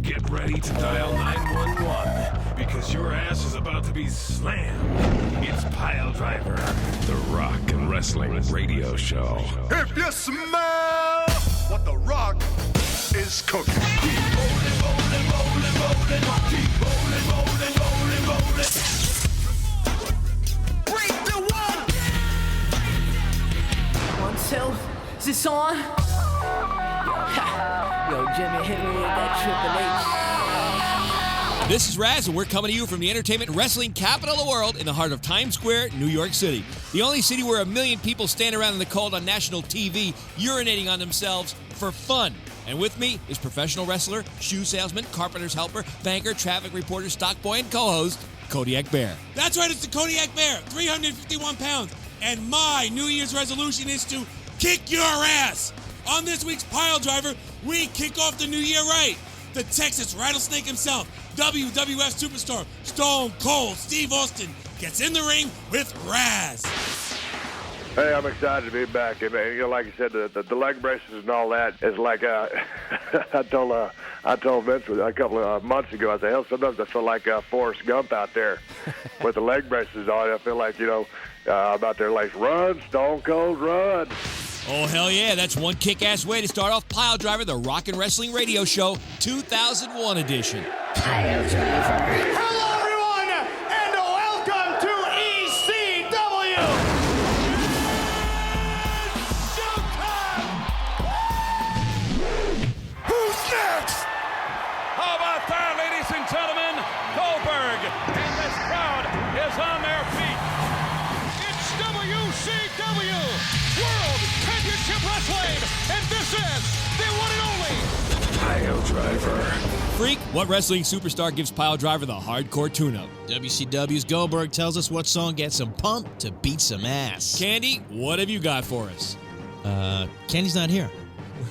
Get ready to dial 911 because your ass is about to be slammed. It's Piledriver, the rock and wrestling radio show. If you smell what the Rock is cooking. Keep rolling, rolling, rolling, rolling. Keep rolling, rolling, rolling, rolling. 3, 2, 1. 1, 2. Is this on? Yo, Jimmy, hit me with that Triple H. This is Raz, and we're coming to you from the entertainment wrestling capital of the world in the heart of Times Square, New York City. The only city where 1 million people stand around in the cold on national TV, urinating on themselves for fun. And with me is professional wrestler, shoe salesman, carpenter's helper, banker, traffic reporter, stock boy, and co-host, Kodiak Bear. That's right, it's the Kodiak Bear, 351 pounds. And my New Year's resolution is to kick your ass. On this week's Piledriver, we kick off the new year right. The Texas Rattlesnake himself, WWF superstar Stone Cold Steve Austin, gets in the ring with Raz. Hey, I'm excited to be back. And, you know, like I said, the leg braces and all that is like I told Vince a couple of months ago. I said, hell, sometimes I feel like Forrest Gump out there with the leg braces on. I feel like, I'm out there like, run, Stone Cold, run. Oh, hell yeah, that's one kick-ass way to start off Piledriver, the rock and wrestling radio show, 2001 edition. Piledriver. Hello, everyone, and welcome to ECW. Showtime! Who's next? How about that, ladies and gentlemen? Goldberg and this crowd is on their feet. It's WCW World Championship Wrestling, and this is the one and only Piledriver. Freak, what wrestling superstar gives Piledriver the hardcore tune-up? WCW's Goldberg tells us what song gets some pumped to beat some ass. Candy, what have you got for us? Candy's not here.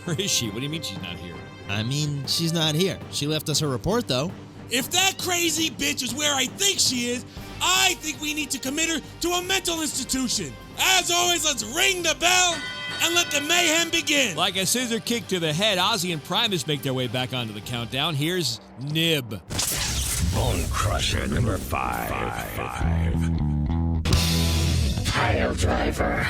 Where is she? What do you mean she's not here? I mean, she's not here. She left us her report, though. If that crazy bitch is where I think she is, I think we need to commit her to a mental institution. As always, let's ring the bell and let the mayhem begin. Like a scissor kick to the head, Ozzy and Primus make their way back onto the countdown. Here's Nib. Bone Crusher number 5. Piledriver.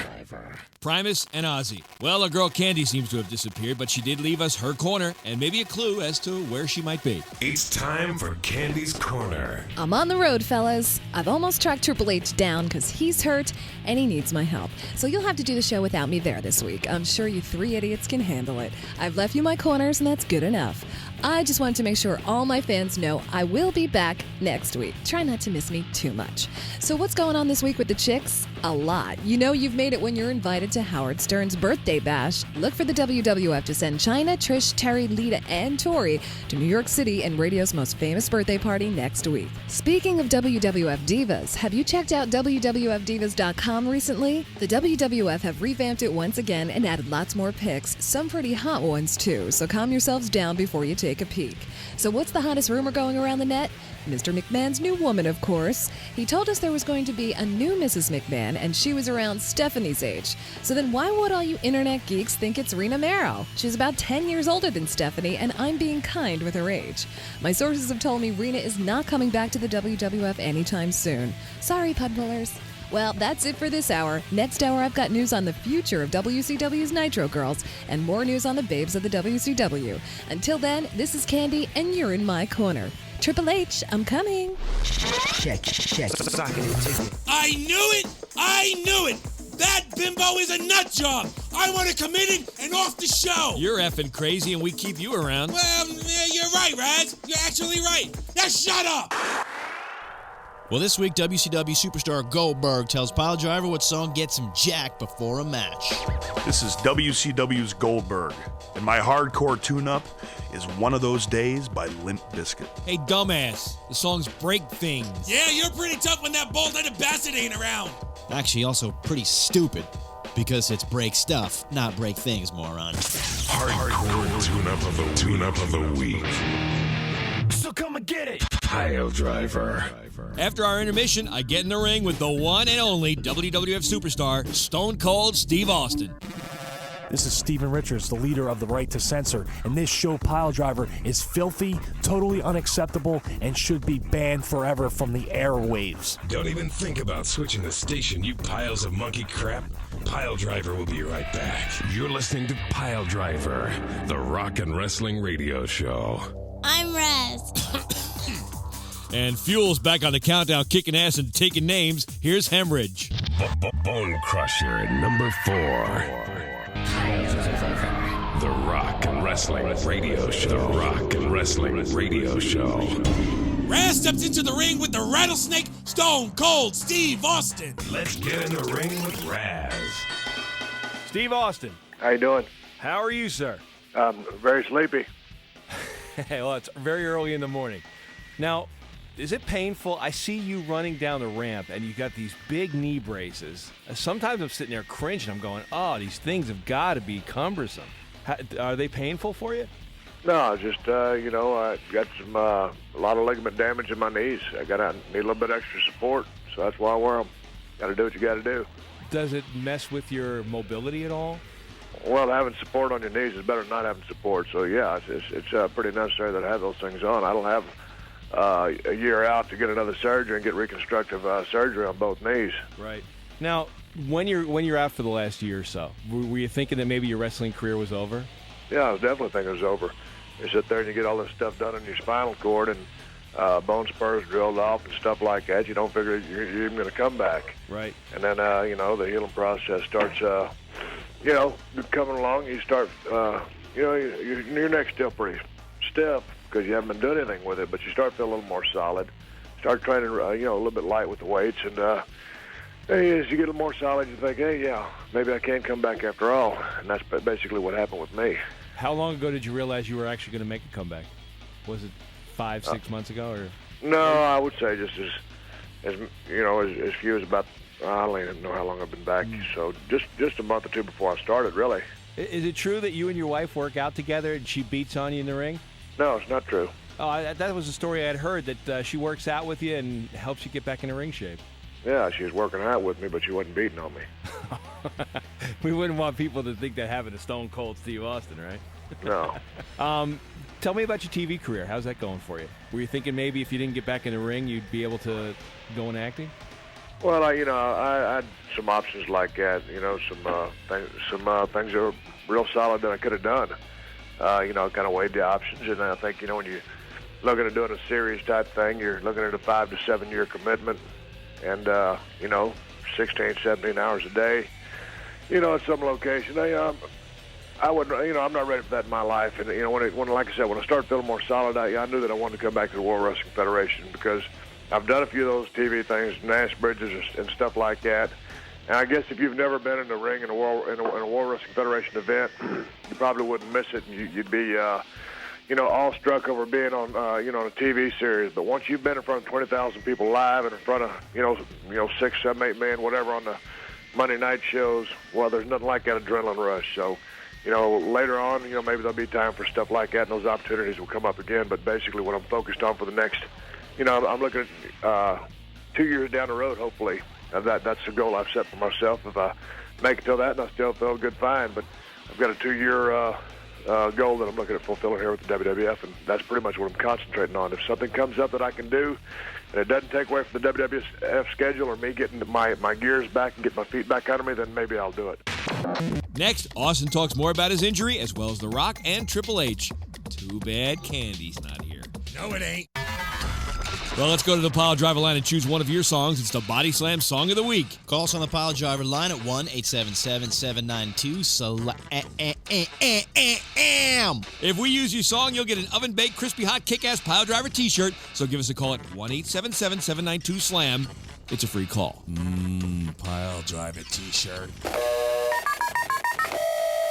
Primus and Ozzy. Well, our girl Candy seems to have disappeared, but she did leave us her corner and maybe a clue as to where she might be. It's time for Candy's Corner. I'm on the road, fellas. I've almost tracked Triple H down because he's hurt and he needs my help. So you'll have to do the show without me there this week. I'm sure you 3 idiots can handle it. I've left you my corners and that's good enough. I just wanted to make sure all my fans know I will be back next week. Try not to miss me too much. So what's going on this week with the chicks? A lot. You know you've made it when you're invited to Howard Stern's birthday bash. Look for the WWF to send Chyna, Trish, Terry, Lita, and Tori to New York City and radio's most famous birthday party next week. Speaking of WWF divas, have you checked out WWFdivas.com recently? The WWF have revamped it once again and added lots more pics, some pretty hot ones too, so calm yourselves down before you take a peek. So what's the hottest rumor going around the net? Mr. McMahon's new woman, of course. He told us there was going to be a new Mrs. McMahon, and she was around Stephanie's age. So then why would all you internet geeks think it's Rena Mero? She's about 10 years older than Stephanie, and I'm being kind with her age. My sources have told me Rena is not coming back to the WWF anytime soon. Sorry, Pudpullers. Well, that's it for this hour. Next hour, I've got news on the future of WCW's Nitro Girls and more news on the babes of the WCW. Until then, this is Candy, and you're in my corner. Triple H, I'm coming. Check. I knew it! That bimbo is a nut job! I want her committed and off the show! You're effing crazy and we keep you around. Well, you're right, Raz. You're actually right. Now shut up! Well, this week, WCW superstar Goldberg tells Piledriver what song gets him jacked before a match. This is WCW's Goldberg, and my hardcore tune-up is One of Those Days by Limp Bizkit. Hey, dumbass, the song's Break Things. Yeah, you're pretty tough when that bald-headed bastard ain't around. Actually, also pretty stupid, because it's break stuff, not break things, moron. Hardcore tune-up of the week. So come and get it. Piledriver. After our intermission, I get in the ring with the one and only WWF superstar, Stone Cold Steve Austin. This is Stephen Richards, the leader of the Right to Censor, and this show, Piledriver, is filthy, totally unacceptable, and should be banned forever from the airwaves. Don't even think about switching the station, you piles of monkey crap. Piledriver will be right back. You're listening to Piledriver, the rock and wrestling radio show. I'm Rez. And Fuel's back on the countdown, kicking ass and taking names. Here's Hemorrhage. Bone Crusher at number 4. The Rock and Wrestling Radio Show. The Rock and Wrestling Radio Show. Raz steps into the ring with the Rattlesnake, Stone Cold Steve Austin. Let's get in the ring with Raz. Steve Austin. How you doing? How are you, sir? Very sleepy. Well, it's very early in the morning. Now, is it painful? I see you running down the ramp, and you got these big knee braces. Sometimes I'm sitting there cringing. I'm going, oh, these things have got to be cumbersome. Are they painful for you? No, just, I got some, a lot of ligament damage in my knees. I need a little bit extra support, so that's why I wear them. Got to do what you got to do. Does it mess with your mobility at all? Well, having support on your knees is better than not having support. So, yeah, it's pretty necessary that I have those things on. I don't have a year out to get another surgery and get reconstructive surgery on both knees. Right. Now, when you're out for the last year or so, were you thinking that maybe your wrestling career was over? Yeah, I was definitely thinking it was over. You sit there and you get all this stuff done in your spinal cord and bone spurs drilled off and stuff like that. You don't figure you're even going to come back. Right. And then, the healing process starts, coming along. You start, your neck's still pretty stiff because you haven't been doing anything with it, but you start feeling a little more solid. Start training, a little bit light with the weights. And as you get a little more solid, you think, hey, yeah, maybe I can come back after all. And that's basically what happened with me. How long ago did you realize you were actually going to make a comeback? Was it 5-6 months ago, or? No, I would say just as few as about. I don't even know how long I've been back. So just a month or two before I started, really. Is it true that you and your wife work out together and she beats on you in the ring? No, it's not true. Oh, that was a story I had heard, that she works out with you and helps you get back into ring shape. Yeah, she was working out with me, but she wasn't beating on me. We wouldn't want people to think that having a Stone Cold Steve Austin, right? No. Tell me about your TV career. How's that going for you? Were you thinking maybe if you didn't get back in the ring, you'd be able to go in acting? Well, I had some options like that. Some things that were real solid that I could have done. Kind of weighed the options, and I think when you're looking at doing a series type thing, you're looking at a 5 to 7 year commitment, and 16, 17 hours a day. At some location. I wouldn't. I'm not ready for that in my life. And when like I said, when I started feeling more solid, I knew that I wanted to come back to the World Wrestling Federation because I've done a few of those TV things, Nash Bridges and stuff like that. And I guess if you've never been in the ring in a World Wrestling Federation event, you probably wouldn't miss it, and you'd be awestruck over being on a TV series. But once you've been in front of 20,000 people live and in front of 6, 7, 8 men, whatever, on the Monday night shows, well, there's nothing like that adrenaline rush. So. Later on, maybe there'll be time for stuff like that, and those opportunities will come up again. But basically, what I'm focused on for the next, I'm looking at 2 years down the road, hopefully. That's the goal I've set for myself. If I make it till that, and I still feel good, fine. But I've got a 2-year goal that I'm looking at fulfilling here with the WWF, and that's pretty much what I'm concentrating on. If something comes up that I can do, and it doesn't take away from the WWF schedule or me getting my gears back and get my feet back under me, then maybe I'll do it. Next, Austin talks more about his injury as well as The Rock and Triple H. Too bad Candy's not here. No, it ain't. Well, let's go to the Piledriver line and choose one of your songs. It's the Body Slam Song of the Week. Call us on the Piledriver line at 1-877-792-SLAM. If we use your song, you'll get an oven-baked, crispy, hot, kick-ass Piledriver t-shirt. So give us a call at 1-877-792-SLAM. It's a free call. Piledriver t-shirt.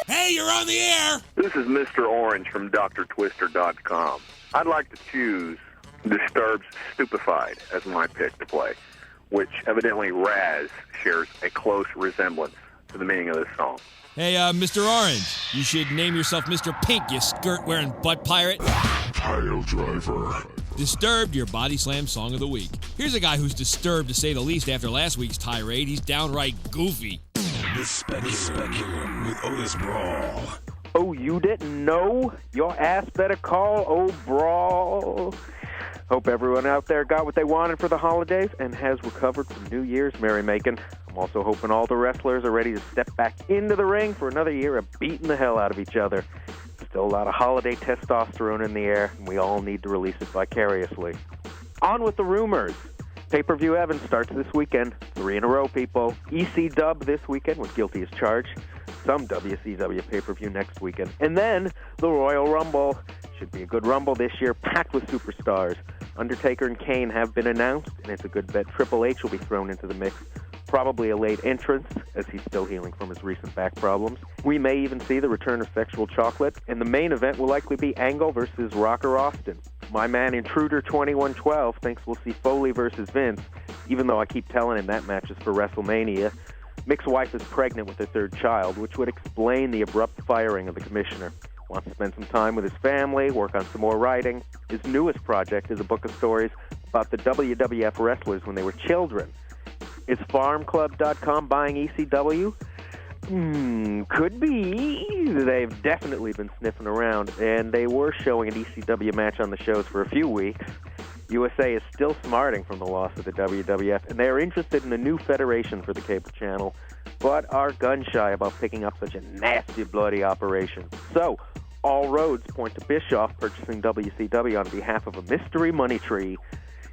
Hey, you're on the air! This is Mr. Orange from DrTwister.com. I'd like to choose Disturbed's Stupefied as my pick to play, which evidently Raz shares a close resemblance to the meaning of this song. Hey, Mr. Orange, you should name yourself Mr. Pink, you skirt-wearing butt pirate. Piledriver. Disturbed, your Body Slam Song of the Week. Here's a guy who's disturbed, to say the least, after last week's tirade. He's downright goofy. The Speculum with Otis Brawl. Oh, you didn't know? Your ass better call old Brawl. Hope everyone out there got what they wanted for the holidays and has recovered from New Year's merrymaking. I'm also hoping all the wrestlers are ready to step back into the ring for another year of beating the hell out of each other. Still a lot of holiday testosterone in the air, and we all need to release it vicariously. On with the rumors. Pay-per-view Evans starts this weekend. 3 in a row, people. EC Dub this weekend with Guilty as Charged. Some WCW pay-per-view next weekend. And then the Royal Rumble. Should be a good Rumble this year, packed with superstars. Undertaker and Kane have been announced, and it's a good bet Triple H will be thrown into the mix. Probably a late entrance, as he's still healing from his recent back problems. We may even see the return of Sexual Chocolate, and the main event will likely be Angle versus Rocker Austin. My man Intruder 2112 thinks we'll see Foley versus Vince, even though I keep telling him that match is for WrestleMania. Mick's wife is pregnant with their third child, which would explain the abrupt firing of the commissioner. Wants to spend some time with his family, work on some more writing. His newest project is a book of stories about the WWF wrestlers when they were children. Is FarmClub.com buying ECW? Could be. They've definitely been sniffing around, and they were showing an ECW match on the shows for a few weeks. USA is still smarting from the loss of the WWF, and they are interested in a new federation for the cable channel, but are gun-shy about picking up such a nasty, bloody operation. So, all roads point to Bischoff purchasing WCW on behalf of a mystery money tree.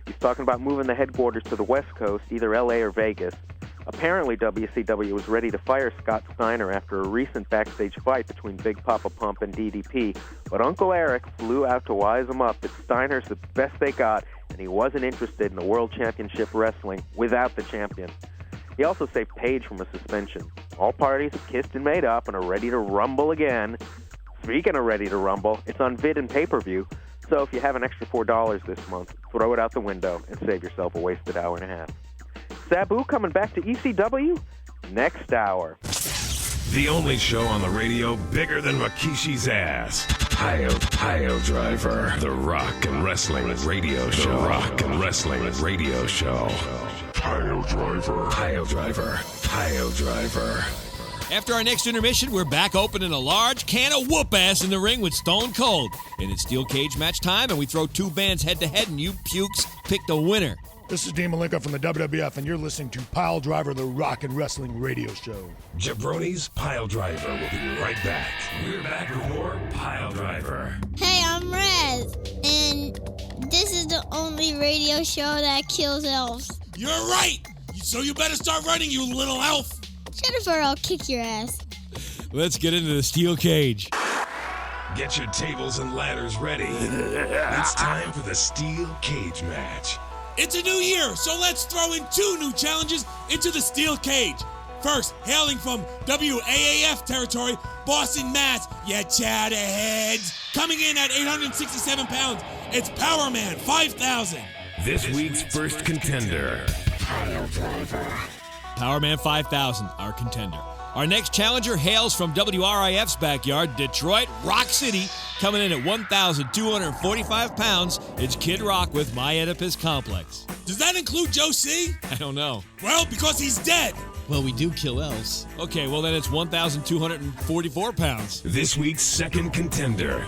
He's talking about moving the headquarters to the West Coast, either LA or Vegas. Apparently, WCW was ready to fire Scott Steiner after a recent backstage fight between Big Papa Pump and DDP, but Uncle Eric flew out to wise him up that Steiner's the best they got, and he wasn't interested in the World Championship Wrestling without the champion. He also saved Paige from a suspension. All parties have kissed and made up and are ready to rumble again. Speaking of ready to rumble, it's on vid and pay-per-view, so if you have an extra $4 this month, throw it out the window and save yourself a wasted hour and a half. Sabu coming back to ECW next hour. The only show on the radio bigger than Rikishi's ass. Piledriver, the rock and wrestling radio show. The rock and wrestling radio show. Piledriver. After our next intermission, we're back opening a large can of whoop-ass in the ring with Stone Cold. And it's steel cage match time, and we throw two bands head-to-head, and you pukes pick the winner. This is Dean Malenko from the WWF, and you're listening to Piledriver, the rock and wrestling radio show. Jabroni's Piledriver will be right back. We're back with more Piledriver. Hey, I'm Rez, and this is the only radio show that kills elves. You're right! So you better start running, you little elf! Jennifer, I'll kick your ass. Let's get into the steel cage. Get your tables and ladders ready. It's time for the steel cage match. It's a new year, so let's throw in two new challenges into the steel cage. First, hailing from WAAF territory, Boston, Mass, you chowderheads. Coming in at 867 pounds, it's Power Man 5000. This week's first contender, Power Man 5000, our contender. Our next challenger hails from WRIF's backyard, Detroit Rock City. Coming in at 1,245 pounds, it's Kid Rock with My Oedipus Complex. Does that include Joe C? I don't know. Well, because he's dead. Well, we do kill elves. Okay, well then it's 1,244 pounds. This week's second contender,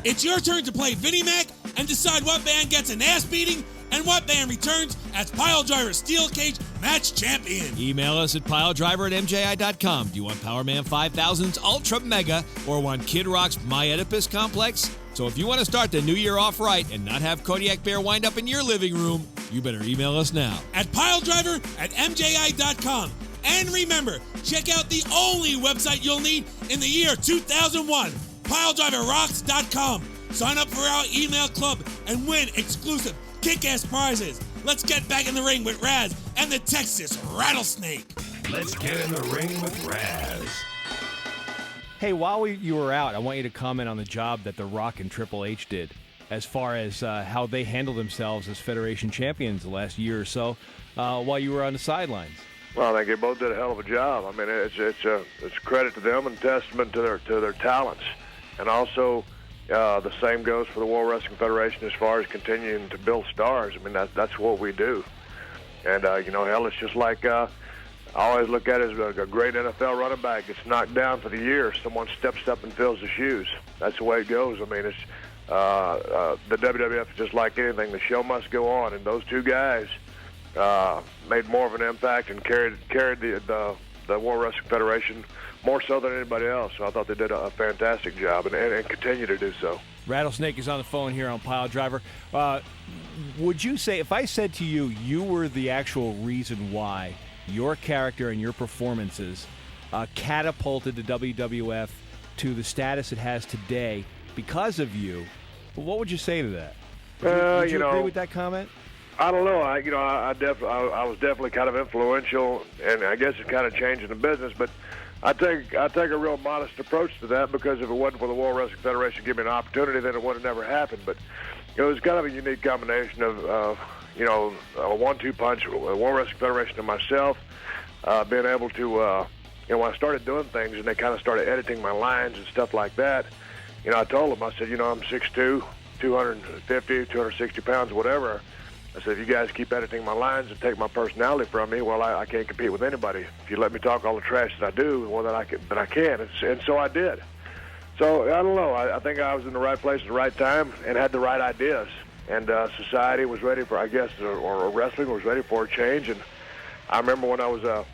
It's your turn to play Vinnie Mac and decide what band gets an ass beating and what band returns as Piledriver Steel Cage Match Champion. Email us at piledriver@mji.com. Do you want Power Man 5000's Ultra Mega or want Kid Rock's My Oedipus Complex? So if you want to start the new year off right and not have Kodiak Bear wind up in your living room, you better email us now. At piledriver@mji.com. And remember, check out the only website you'll need in the year 2001, piledriverrocks.com. Sign up for our email club and win exclusive kick-ass prizes. Let's get back in the ring with Raz and the Texas Rattlesnake. Let's get in the ring with Raz. Hey, while you were out, I want you to comment on the job that The Rock and Triple H did as far as how they handled themselves as Federation champions the last year or so while you were on the sidelines. Well, I think they both did a hell of a job. I mean, it's credit to them and testament to their talents. And also, the same goes for the World Wrestling Federation as far as continuing to build stars. I mean, that's what we do. And, hell, it's just like I always look at it as a great NFL running back. It's knocked down for the year. Someone steps up and fills the shoes. That's the way it goes. I mean, it's the WWF is just like anything. The show must go on, and those two guys made more of an impact and carried the World Wrestling Federation more so than anybody else. So I thought they did a fantastic job and continue to do so. Rattlesnake is on the phone here on Piledriver. Would you say, if I said to you, you were the actual reason why your character and your performances catapulted the WWF to the status it has today because of you, what would you say to that? Would you agree with that comment? I don't know. I was definitely kind of influential, and I guess it's kind of changing the business. But I take a real modest approach to that, because if it wasn't for the World Wrestling Federation giving me an opportunity, then it would have never happened. But it was kind of a unique combination of a 1-2 punch, World Wrestling Federation and myself, being able to when I started doing things and they kind of started editing my lines and stuff like that, I told them, I said, I'm 6'2", 250, 260 pounds, whatever. I said, if you guys keep editing my lines and take my personality from me, well, I can't compete with anybody. If you let me talk all the trash that I do, well, then I can. And so I did. So I don't know. I think I was in the right place at the right time and had the right ideas. And society was ready for, I guess, or wrestling was ready for a change. And I remember when I was a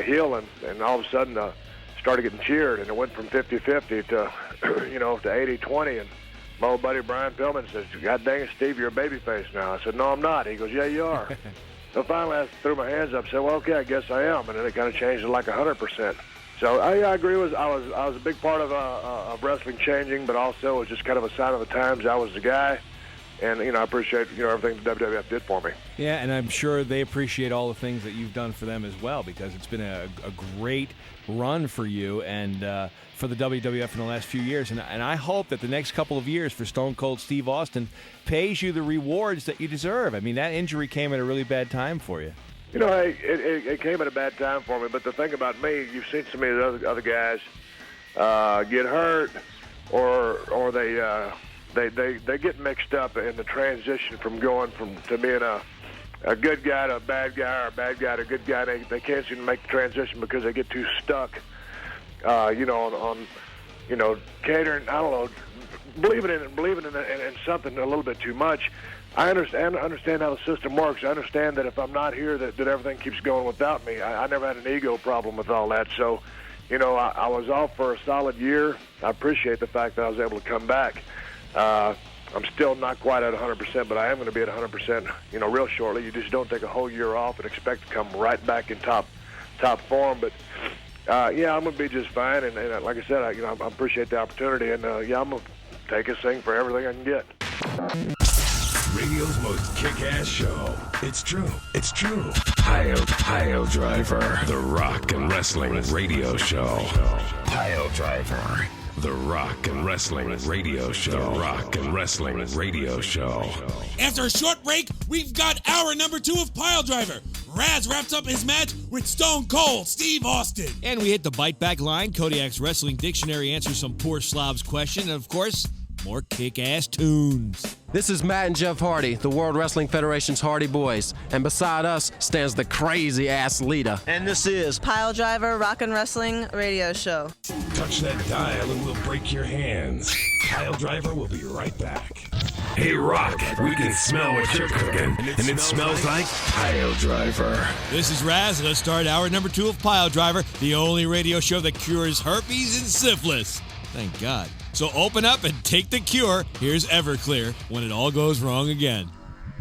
heel and all of a sudden started getting cheered, and it went from 50-50 to, to 80-20. And my old buddy Brian Pillman says, God dang it, Steve, you're a babyface now. I said, no, I'm not. He goes, yeah, you are. So finally I threw my hands up and said, well, okay, I guess I am. And then it kind of changed to like 100%. So I agree. I was a big part of wrestling changing, but also it was just kind of a sign of the times. I was the guy. And, I appreciate, everything the WWF did for me. Yeah, and I'm sure they appreciate all the things that you've done for them as well, because it's been a great run for you and for the WWF in the last few years. And I hope that the next couple of years for Stone Cold Steve Austin pays you the rewards that you deserve. I mean, that injury came at a really bad time for you. It came at a bad time for me. But the thing about me, you've seen so many of the other guys get hurt or they get mixed up in the transition from going to being a good guy to a bad guy, or a bad guy to a good guy. They can't seem to make the transition because they get too stuck, on catering. I don't know, believing in something a little bit too much. I understand how the system works. I understand that if I'm not here, that everything keeps going without me. I never had an ego problem with all that. So, I was off for a solid year. I appreciate the fact that I was able to come back. I'm still not quite at 100%, but I am going to be at 100%, real shortly. You just don't take a whole year off and expect to come right back in top form. But I'm going to be just fine. And like I said, I appreciate the opportunity. And I'm going to take this thing for everything I can get. Radio's most kick-ass show. It's true. It's true. Piledriver, the rock and wrestling radio show. Piledriver, the rock and wrestling radio show. The rock and wrestling radio show. After a short break, we've got hour number 2 of Piledriver. Raz wraps up his match with Stone Cold Steve Austin. And we hit the bite back line. Kodiak's Wrestling Dictionary answers some poor slob's question. And of course, more kick-ass tunes. This is Matt and Jeff Hardy, the World Wrestling Federation's Hardy Boys. And beside us stands the crazy-ass Lita. And this is Piledriver Rock and Wrestling Radio Show. Touch that dial and we'll break your hands. Piledriver will be right back. Hey, Rock, we can smell what you're cooking, and it smells like Piledriver. This is Raz, and let's start hour number 2 of Piledriver, the only radio show that cures herpes and syphilis. Thank God. So open up and take the cure. Here's Everclear when it all goes wrong again.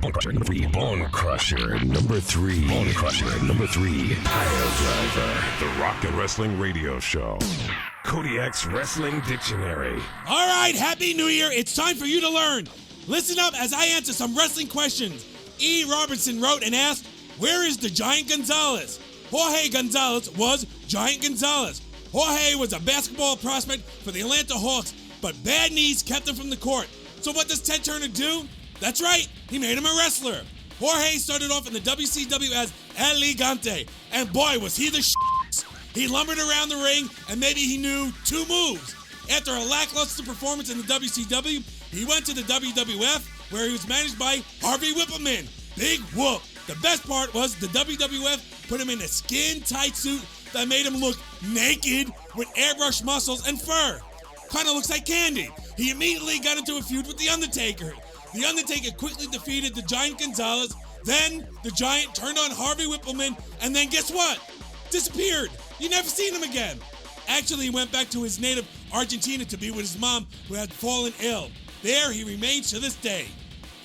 Bone Crusher number 3. Bone Crusher number 3. Bone Crusher number 3. Piledriver, the rock and wrestling radio show. Kodiak's Wrestling Dictionary. All right, Happy New Year. It's time for you to learn. Listen up as I answer some wrestling questions. E. Robertson wrote and asked, where is the Giant Gonzalez? Jorge Gonzalez was Giant Gonzalez. Jorge was a basketball prospect for the Atlanta Hawks, but bad knees kept him from the court. So what does Ted Turner do? That's right, he made him a wrestler. Jorge started off in the WCW as El Gigante, and boy, was he the shit. He lumbered around the ring, and maybe he knew 2 moves. After a lackluster performance in the WCW, he went to the WWF, where he was managed by Harvey Whippleman. Big whoop. The best part was the WWF put him in a skin-tight suit that made him look naked with airbrushed muscles and fur. Kind of looks like candy. He immediately got into a feud with The Undertaker. The Undertaker quickly defeated the Giant Gonzalez. Then the Giant turned on Harvey Whippleman, and then guess what? Disappeared. You never seen him again. Actually, he went back to his native Argentina to be with his mom, who had fallen ill. There he remains to this day.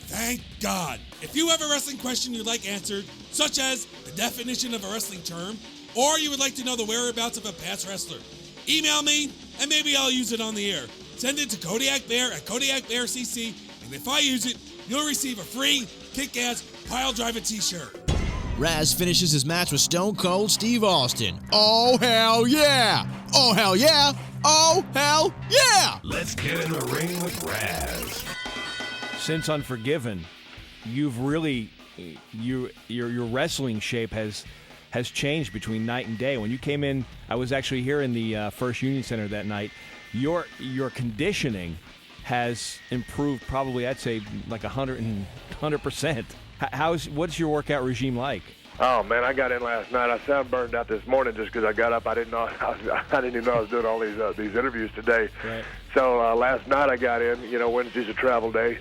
Thank God. If you have a wrestling question you'd like answered, such as the definition of a wrestling term, or you would like to know the whereabouts of a past wrestler, email me, and maybe I'll use it on the air. Send it to Kodiak Bear at Kodiak Bear CC, and if I use it, you'll receive a free kick-ass Piledriver t-shirt. Raz finishes his match with Stone Cold Steve Austin. Oh, hell yeah! Oh, hell yeah! Oh, hell yeah! Let's get in the ring with Raz. Since Unforgiven, you've really your wrestling shape has changed between night and day. When you came in, I was actually here in the First Union Center that night. Your conditioning has improved probably, I'd say, like 100%. What's your workout regime like? Oh man, I got in last night. I sound burned out this morning just because I got up. I didn't even know I was doing all these interviews today. Right. So last night I got in. Wednesday's a travel day.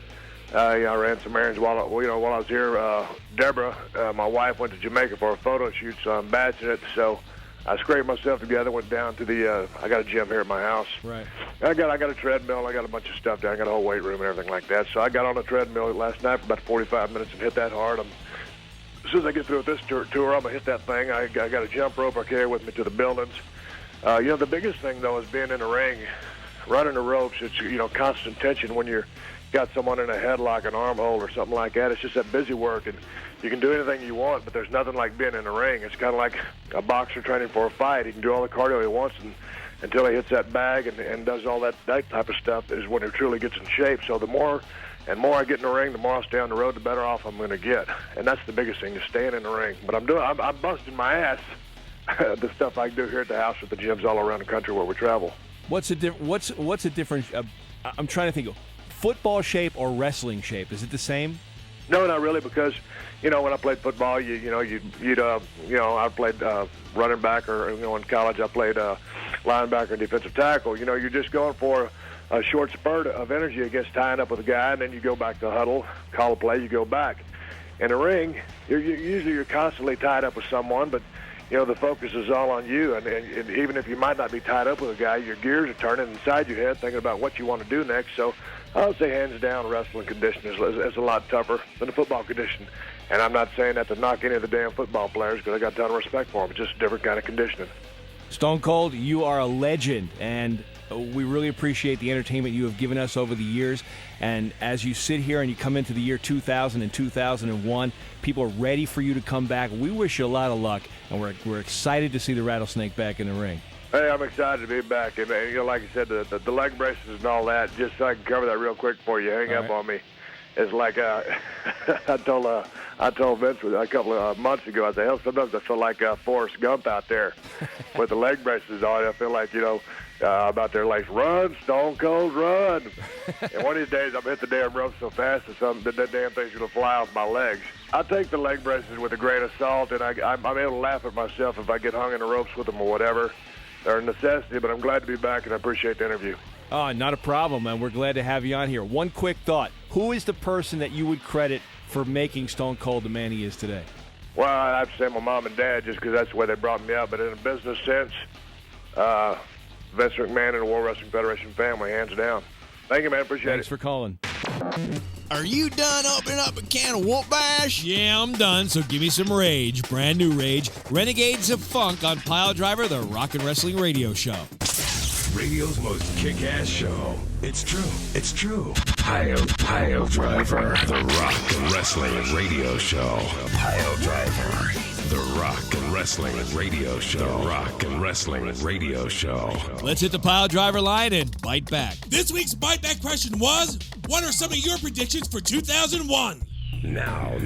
I ran some errands while I was here. Deborah, my wife, went to Jamaica for a photo shoot, so I'm batching it. So I scraped myself together, went down to I got a gym here at my house. Right. I got a treadmill. I got a bunch of stuff down. I got a whole weight room and everything like that. So I got on the treadmill last night for about 45 minutes and hit that hard. As soon as I get through with this tour, I'm going to hit that thing. I got a jump rope I carry with me to the buildings. The biggest thing, though, is being in the ring, running the ropes. It's, constant tension when you're got someone in a headlock, an arm hold, or something like that. It's just that busy work, and you can do anything you want, but there's nothing like being in the ring. It's kind of like a boxer training for a fight. He can do all the cardio he wants until he hits that bag and does all that type of stuff is when he truly gets in shape. So the more and more I get in the ring, the more I stay on the road, the better off I'm going to get. And that's the biggest thing, is staying in the ring. But I'm busting my ass, the stuff I do here at the house at the gyms all around the country where we travel. What's the difference? I'm trying to think of football shape or wrestling shape. Is it the same? No, not really, because when I played football, I played running back, or in college I played linebacker and defensive tackle. You're just going for a short spurt of energy against tying up with a guy, and then you go back to the huddle, call a play, you go back. In the ring, you're constantly tied up with someone, but the focus is all on you, and even if you might not be tied up with a guy, your gears are turning inside your head, thinking about what you want to do next. So I would say hands down, wrestling condition is a lot tougher than the football condition. And I'm not saying that to knock any of the damn football players, because I got a ton of respect for them. It's just a different kind of conditioning. Stone Cold, you are a legend, and we really appreciate the entertainment you have given us over the years. And as you sit here and you come into the year 2000 and 2001, people are ready for you to come back. We wish you a lot of luck, and we're excited to see the Rattlesnake back in the ring. Hey, I'm excited to be back. And like you said, the leg braces and all that, just so I can cover that real quick before you hang up on me. It's like I told Vince a couple of months ago, I said, hell, sometimes I feel like Forrest Gump out there with the leg braces on. I feel like, about their legs, run, Stone Cold, run. And one of these days, I'm hit the damn rope so fast that that damn thing's going to fly off my legs. I take the leg braces with a grain of salt, and I'm able to laugh at myself if I get hung in the ropes with them or whatever. They're a necessity, but I'm glad to be back, and I appreciate the interview. Oh, not a problem, man. We're glad to have you on here. One quick thought. Who is the person that you would credit for making Stone Cold the man he is today? Well, I'd have to say my mom and dad, just because that's the way they brought me up. But in a business sense, Vince McMahon and the World Wrestling Federation family, hands down. Thank you, man. Appreciate it. Thanks for calling. Are you done opening up a can of whoop bash? Yeah, I'm done, so give me some rage. Brand new rage. Renegades of Funk on Piledriver, the rock and wrestling radio show. Radio's most kick-ass show. It's true. It's true. Piledriver, the rock and wrestling radio show. Piledriver, the rock and wrestling radio show. Rock and wrestling radio show. Let's hit the Piledriver line and bite back. This week's bite back question was, what are some of your predictions for 2001? Now,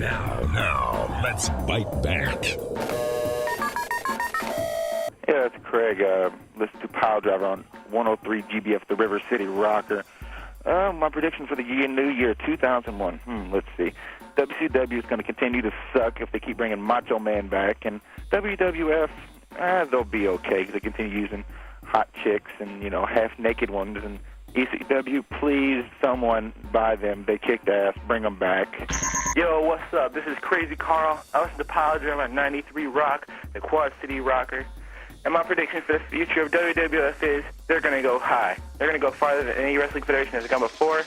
let's bite back. Yeah, it's Craig. Listen to Piledriver on 103 GBF, the River City Rocker. My prediction for the new year 2001. Let's see. WCW is going to continue to suck if they keep bringing Macho Man back, and WWF, they'll be okay because they continue using hot chicks and half-naked ones. And ECW, please, someone buy them. They kicked ass. Bring them back. Yo, what's up? This is Crazy Carl. I listen to Piledriver on 93 Rock, the Quad City Rocker. And my prediction for the future of WWF is they're going to go high. They're going to go farther than any wrestling federation has gone before.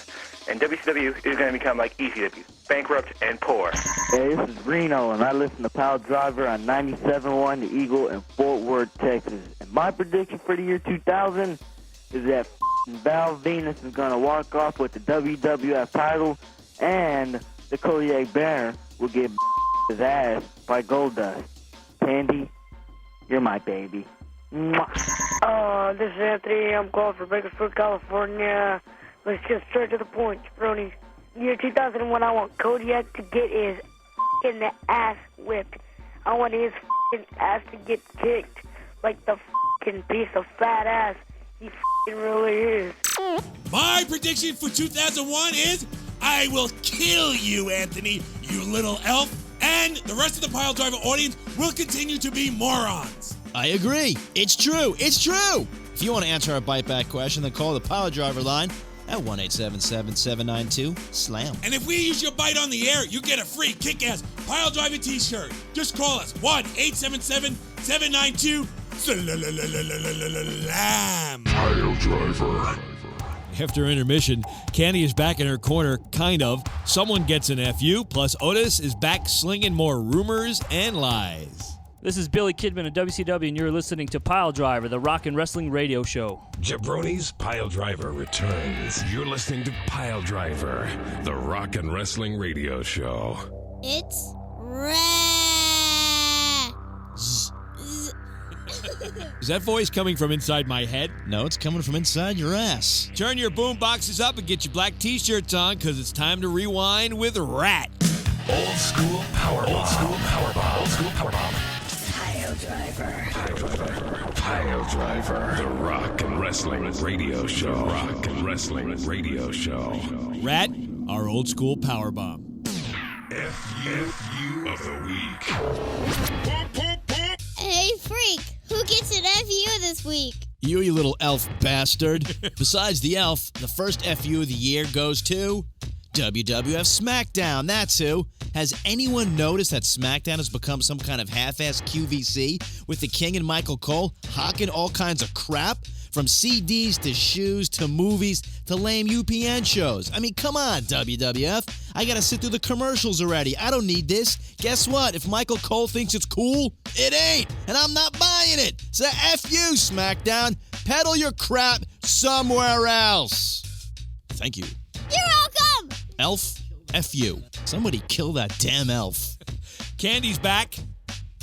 And WCW is going to become like ECW, bankrupt and poor. Hey, this is Reno, and I listen to Piledriver on 97.1 The Eagle in Fort Worth, Texas. And my prediction for the year 2000 is that Val Venus is going to walk off with the WWF title, and the Kodiak Bear will get his ass by Goldust. Candy, you're my baby. Mwah. This is Anthony. I'm calling from Bakersfield, California. Let's get straight to the point, jabronis. Year 2001, I want Kodiak to get his f***ing ass whipped. I want his f***ing ass to get kicked like the f***ing piece of fat ass he f***ing really is. My prediction for 2001 is I will kill you, Anthony, you little elf, and the rest of the Piledriver audience will continue to be morons. I agree. It's true. It's true. If you want to answer our bite back question, then call the Piledriver line at 1-877-792-SLAM. And if we use your bite on the air, you get a free kick-ass Piledriver t-shirt. Just call us, 1-877-792-SLAM. Piledriver. After intermission, Candy is back in her corner, kind of. Someone gets an FU, plus Otis is back slinging more rumors and lies. This is Billy Kidman of WCW, and you're listening to Piledriver, the rock and wrestling radio show. Jabroni's Piledriver returns. You're listening to Piledriver, the rock and wrestling radio show. It's rare. Is that voice coming from inside my head? No, it's coming from inside your ass. Turn your boom boxes up and get your black t-shirts on, because it's time to rewind with Rat. Old school power bomb. Old school power bomb. Old school power bomb. Piledriver, the rock and wrestling radio show. Rock and wrestling radio show. Rat, our old school power bomb. FU of the week. Hey, freak, who gets an FU this week? You little elf bastard. Besides the elf, the first FU of the year goes to WWF SmackDown. That's who. Has anyone noticed that SmackDown has become some kind of half-ass QVC with the King and Michael Cole hawking all kinds of crap? From CDs to shoes to movies to lame UPN shows. I mean, come on, WWF. I gotta sit through the commercials already. I don't need this. Guess what? If Michael Cole thinks it's cool, it ain't. And I'm not buying it. So F you, SmackDown. Peddle your crap somewhere else. Thank you. You're welcome. Elf, F you. Somebody kill that damn elf. Candy's back.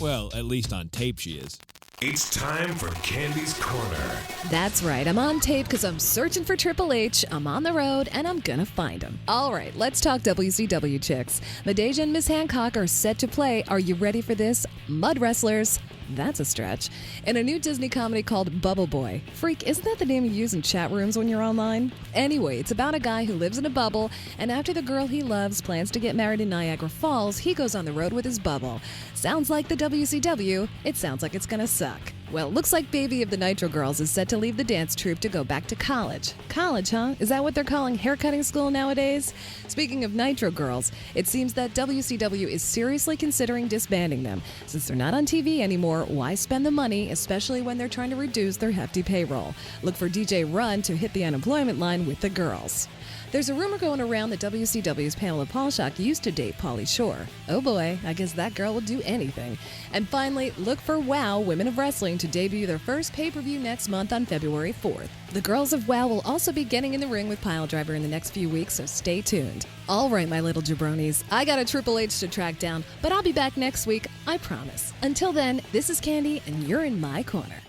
Well, at least on tape she is. It's time for Candy's Corner. That's right. I'm on tape because I'm searching for Triple H. I'm on the road, and I'm gonna find him. All right, let's talk WCW chicks. Medeja and Miss Hancock are set to play. Are you ready for this? Mud Wrestlers. That's a stretch. In a new Disney comedy called Bubble Boy. Freak, isn't that the name you use in chat rooms when you're online? Anyway, it's about a guy who lives in a bubble, and after the girl he loves plans to get married in Niagara Falls, he goes on the road with his bubble. Sounds like the WCW. It sounds like it's gonna suck. Well, looks like Baby of the Nitro Girls is set to leave the dance troupe to go back to college. College, huh? Is that what they're calling haircutting school nowadays? Speaking of Nitro Girls, it seems that WCW is seriously considering disbanding them. Since they're not on TV anymore, why spend the money, especially when they're trying to reduce their hefty payroll? Look for DJ Run to hit the unemployment line with the girls. There's a rumor going around that WCW's Pamela Paulshock used to date Pauly Shore. Oh boy, I guess that girl will do anything. And finally, look for WOW Women of Wrestling to debut their first pay-per-view next month on February 4th. The girls of WOW will also be getting in the ring with Piledriver in the next few weeks, so stay tuned. All right, my little jabronis, I got a Triple H to track down, but I'll be back next week, I promise. Until then, this is Candy, and you're in my corner.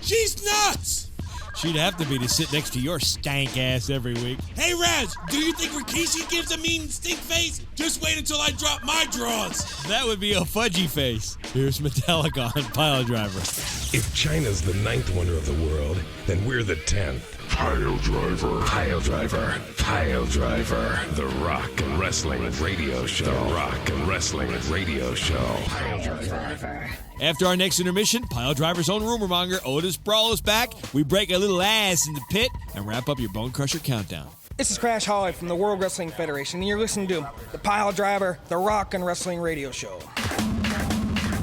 She's nuts! She'd have to be to sit next to your stank ass every week. Hey, Raz, do you think Rikishi gives a mean stink face? Just wait until I drop my drawers. That would be a fudgy face. Here's Metallica on Piledriver. If China's the 9th wonder of the world, then we're the 10th. Piledriver, the rock and wrestling radio show. The rock and wrestling radio show. Piledriver. After our next intermission, Piledriver's own rumor monger, Otis Brawl, is back. We break a little ass in the pit and wrap up your Bone Crusher countdown. This is Crash Holly from the World Wrestling Federation, and you're listening to the Piledriver, the rock and wrestling radio show.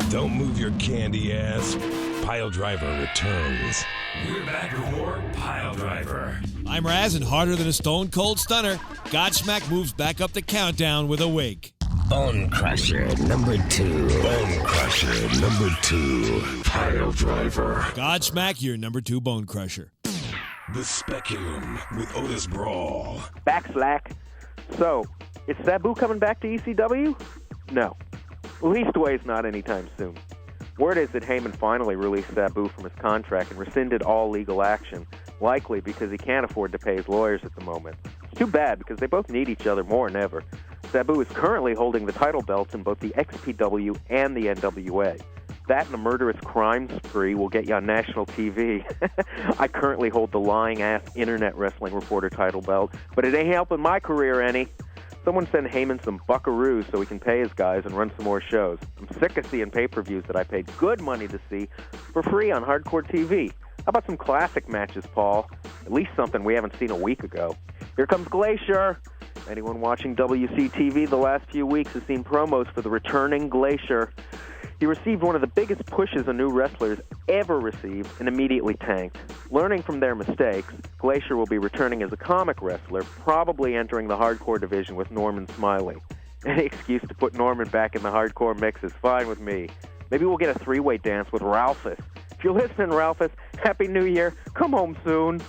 Don't move your candy ass. Piledriver returns. We're back with more Piledriver. I'm Raz, and harder than a stone-cold stunner, Godsmack moves back up the countdown with a wake. Bone Crusher number 2. Bone Crusher number 2. Piledriver. Godsmack, your number 2 Bone Crusher. The Speculum with Otis Brawl. Backslack. So, is Sabu coming back to ECW? No. Leastways not anytime soon. Word is that Heyman finally released Sabu from his contract and rescinded all legal action, likely because he can't afford to pay his lawyers at the moment. It's too bad because they both need each other more than ever. Sabu is currently holding the title belts in both the XPW and the NWA. That and a murderous crime spree will get you on national TV. I currently hold the lying-ass Internet Wrestling Reporter title belt, but it ain't helping my career any. Someone send Heyman some buckaroos so he can pay his guys and run some more shows. I'm sick of seeing pay-per-views that I paid good money to see for free on hardcore TV. How about some classic matches, Paul? At least something we haven't seen a week ago. Here comes Glacier. Anyone watching WCTV the last few weeks has seen promos for the returning Glacier. He received one of the biggest pushes a new wrestler's ever received and immediately tanked. Learning from their mistakes, Glacier will be returning as a comic wrestler, probably entering the hardcore division with Norman Smiley. Any excuse to put Norman back in the hardcore mix is fine with me. Maybe we'll get a three-way dance with Ralphus. If you're listening, Ralphus, Happy New Year. Come home soon.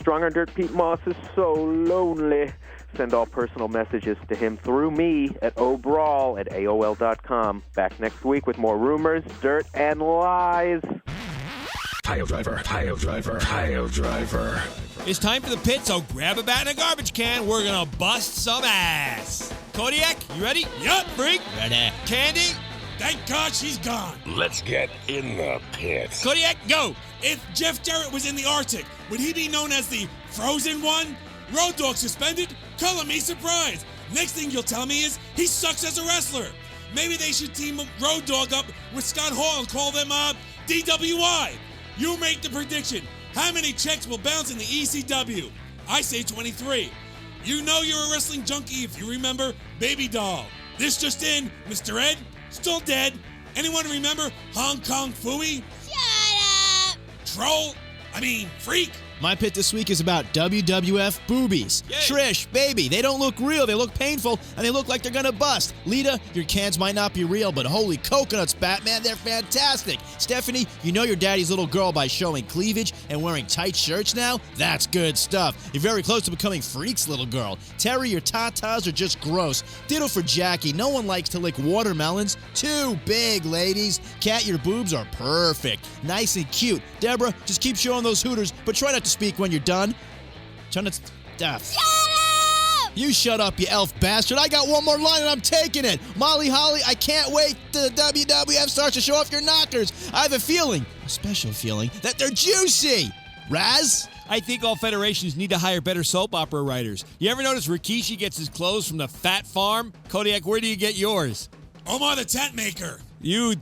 Stronger Dirt Pete Moss is so lonely. Send all personal messages to him through me at obrawl@aol.com. Back next week with more rumors, dirt, and lies. Piledriver, Piledriver, Piledriver. It's time for the pit, so grab a bat and a garbage can. We're gonna bust some ass. Kodiak, you ready? Yup. Freak? Ready. Candy? Thank God she's gone. Let's get in the pit. Kodiak, go. If Jeff Jarrett was in the Arctic, would he be known as the Frozen One? Road Dogg suspended? Color me surprised. Next thing you'll tell me is he sucks as a wrestler. Maybe they should team Road Dogg up with Scott Hall and call them DWI. You make the prediction. How many checks will bounce in the ECW? I say 23. You know you're a wrestling junkie if you remember Baby Doll. This just in, Mr. Ed, still dead. Anyone remember Hong Kong Phooey? Shut up! Troll? Freak? My pit this week is about WWF boobies. Yay. Trish, baby, they don't look real. They look painful, and they look like they're gonna bust. Lita, your cans might not be real, but holy coconuts, Batman, they're fantastic. Stephanie, you know your daddy's little girl by showing cleavage and wearing tight shirts now? That's good stuff. You're very close to becoming Freak's little girl. Terry, your tatas are just gross. Ditto for Jackie. No one likes to lick watermelons. Too big, ladies. Kat, your boobs are perfect. Nice and cute. Deborah, just keep showing those hooters, but try not to speak when you're done. Shut up! You shut up, you elf bastard. I got one more line and I'm taking it. Molly Holly, I can't wait till the WWF starts to show off your knockers. I have a feeling, a special feeling, that they're juicy. Raz? I think all federations need to hire better soap opera writers. You ever notice Rikishi gets his clothes from the Fat Farm? Kodiak, where do you get yours? Omar the Tent Maker. You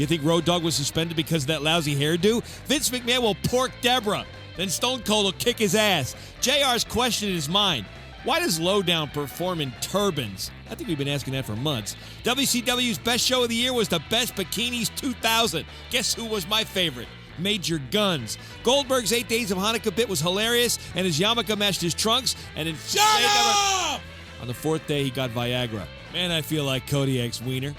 think Road Dogg was suspended because of that lousy hairdo? Vince McMahon will pork Deborah. Then Stone Cold will kick his ass. JR's question in his mind. Why does Lowdown perform in turbans? I think we've been asking that for months. WCW's best show of the year was the Best Bikinis 2000. Guess who was my favorite? Major Guns. Goldberg's 8 Days of Hanukkah bit was hilarious, and his yarmulke matched his trunks, and in Shut up! On the fourth day, he got Viagra. Man, I feel like Kodiak's wiener.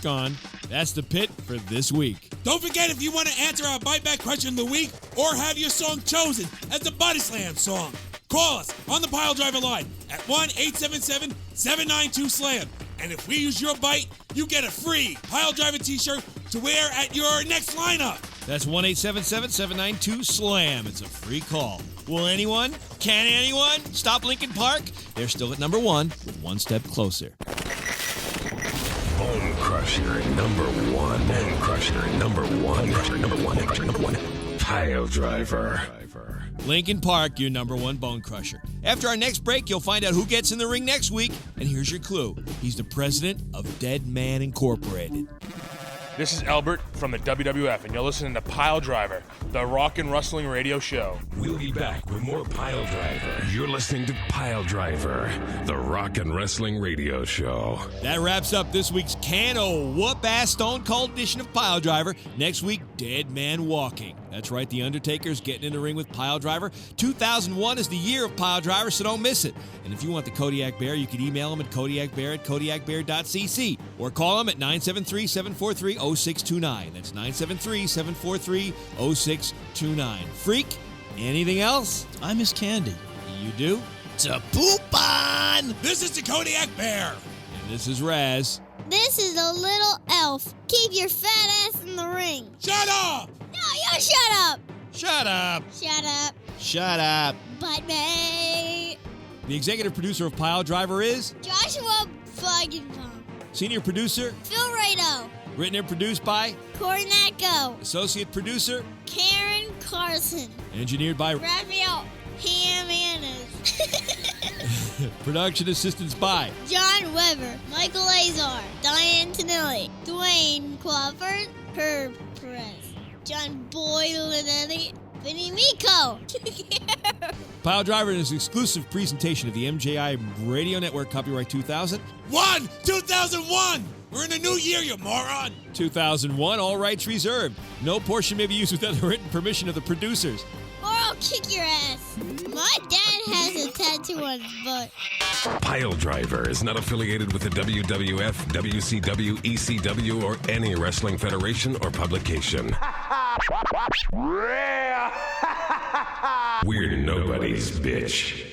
Gone. That's the pit for this week. Don't forget, if you want to answer our Bite Back question of the week or have your song chosen as the Body Slam song, call us on the Piledriver line at 1-877-792-SLAM. And if we use your bite, you get a free Piledriver t-shirt to wear at your next lineup. That's 1-877-792-SLAM. It's a free call. Will anyone? Can anyone? Stop Lincoln Park? They're still at number one with one step closer. Bone Crusher number 1. Bone Crusher number 1. Bone Crusher number 1. Bone Crusher number 1. Piledriver. Lincoln Park, your number one bone crusher. After our next break, you'll find out who gets in the ring next week. And here's your clue. He's the president of Dead Man Incorporated. This is Albert from the WWF, and you're listening to Piledriver, the rock and wrestling radio show. We'll be back with more Piledriver. You're listening to Piledriver, the rock and wrestling radio show. That wraps up this week's whoop-ass Stone Cold edition of Piledriver. Next week, Dead Man Walking. That's right, The Undertaker's getting in the ring with Piledriver. 2001 is the year of Piledriver, so don't miss it. And if you want the Kodiak Bear, you can email him at kodiakbear@kodiakbear.cc or call him at 973-743-0629. That's 973-743-0629. Freak, anything else? I miss candy. You do? To poop on! This is the Kodiak Bear. And this is Raz. This is a little elf. Keep your fat ass in the ring. Shut up! No, you shut up. Shut up. Shut up. Shut up. But me. The executive producer of Piledriver is Joshua Feigenbaum. senior producer Phil Rado. written and produced by Cornetto. associate producer, Karen Carson. engineered by Raphael Jimenez. production assistance by John Weber. Michael Azar. Diane Tonelli. Dwayne Crawford. Herb Perez. John Boylanetti. Vinny Miko. Piledriver is an exclusive presentation of the MJI Radio Network, copyright 2001! We're in a new year, you moron! 2001, all rights reserved. No portion may be used without the written permission of the producers. Or I'll kick your ass. My dad has a tattoo on his butt. Piledriver is not affiliated with the WWF, WCW, ECW, or any wrestling federation or publication. We're nobody's bitch.